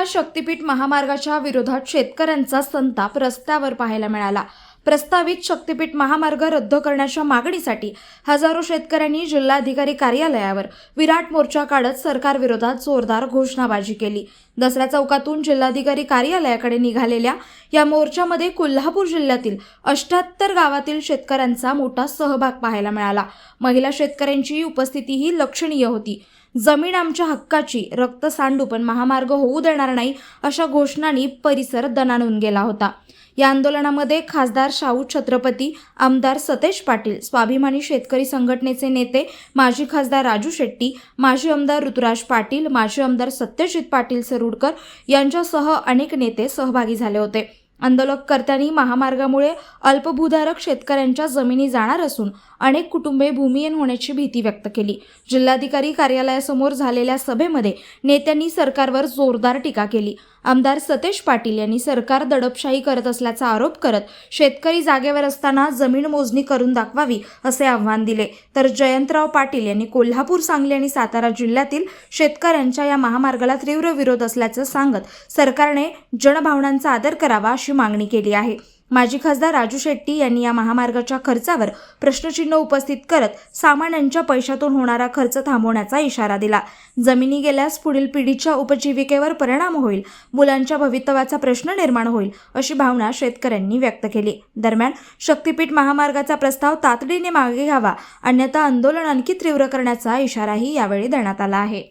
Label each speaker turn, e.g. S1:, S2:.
S1: महिला शक्तीपीठ महामार्गाच्या विरोधात शेतकऱ्यांचा संताप रस्त्यावर पाहायला मिळाला। प्रस्तावित शक्तीपीठ महामार्ग रद्द करण्याच्या मागणीसाठी हजारो शेतकऱ्यांनी जिल्हाधिकारी कार्यालयावर विराट मोर्चा काढत सरकारविरोधात जोरदार घोषणाबाजी केली। दसरा चौकातून जिल्हाधिकारी कार्यालयाकडे निघालेल्या या मोर्चामध्ये कोल्हापूर जिल्ह्यातील 78 गावातील शेतकऱ्यांचा मोठा सहभाग पाहायला मिळाला। महिला शेतकऱ्यांची उपस्थितीही लक्षणीय होती। जमीन आमच्या हक्काची, रक्त सांडू पण महामार्ग होऊ देणार नाही अशा घोषणांनी परिसर दणाणून गेला होता। या आंदोलनामध्ये खासदार शाहू छत्रपती, आमदार सतेज पाटील, स्वाभिमानी शेतकरी संघटनेचे नेते माजी खासदार राजू शेट्टी, माजी आमदार ऋतुराज पाटील, माजी आमदार सत्यजित पाटील सरुडकर यांच्यासह अनेक नेते सहभागी झाले होते। आंदोलनकर्त्यांनी महामार्गामुळे अल्पभूधारक शेतकऱ्यांच्या जमिनी जाणार असून अनेक कुटुंबे भूमिहीन होण्याची भीती व्यक्त केली। जिल्हाधिकारी कार्यालयासमोर झालेल्या सभेमध्ये नेत्यांनी सरकारवर जोरदार टीका केली। आमदार सतेज पाटील यांनी सरकार दडपशाही करत असल्याचा आरोप करत शेतकरी जागेवर असताना जमीन मोजणी करून दाखवावी असे आव्हान दिले। तर जयंतराव पाटील यांनी कोल्हापूर, सांगली आणि सातारा जिल्ह्यातील शेतकऱ्यांच्या या महामार्गाला तीव्र विरोध असल्याचं सांगत सरकारने जनभावनांचा आदर करावा अशी मागणी केली आहे। माजी खासदार राजू शेट्टी यांनी या महामार्गाच्या खर्चावर प्रश्नचिन्ह उपस्थित करत सामान्यांच्या पैशातून होणारा खर्च थांबवण्याचा इशारा दिला। जमिनी गेल्यास पुढील पिढीच्या उपजीविकेवर परिणाम होईल, मुलांच्या भवितव्याचा प्रश्न निर्माण होईल अशी भावना शेतकऱ्यांनी व्यक्त केली। दरम्यान शक्तीपीठ महामार्गाचा प्रस्ताव तातडीने मागे घ्यावा, अन्यथा आंदोलन आणखी तीव्र करण्याचा इशाराही यावेळी देण्यात आला आहे।